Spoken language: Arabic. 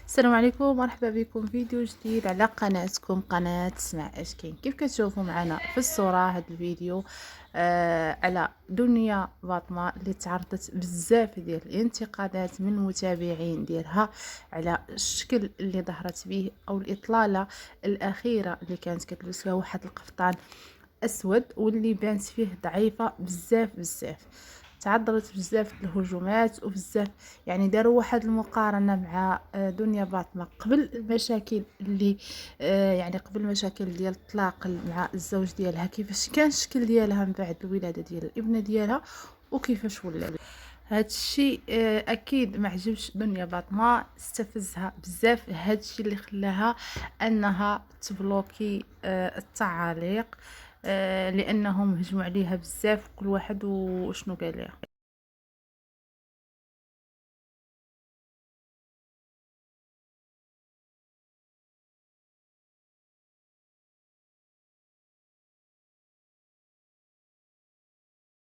السلام عليكم، مرحبا بكم فيديو جديد على قناتكم قناة اسمع اش كاين. كيف كتشوفوا معنا في الصورة هذا الفيديو على دنيا فاطمة اللي تعرضت بزاف ديال الانتقادات من المتابعين ديالها على الشكل اللي ظهرت به او الاطلالة الاخيرة اللي كانت كتلبس فيها واحد القفطان اسود واللي بانت فيه ضعيفه بزاف بزاف. تعرضت بزاف الهجومات وبزاف، يعني داروا واحد المقارنه مع دنيا فاطمه قبل المشاكل اللي يعني قبل المشاكل ديال الطلاق مع الزوج ديالها، كيفاش كان الشكل ديالها من بعد الولاده ديال الابنه ديالها وكيفاش ولا. هاد الشيء اكيد ما عجبش دنيا فاطمه، استفزها بزاف. هاد الشيء اللي خلاها انها تبلوكي التعاليق، لانهم هجموا عليها بزاف، كل واحد وشنو قال لها.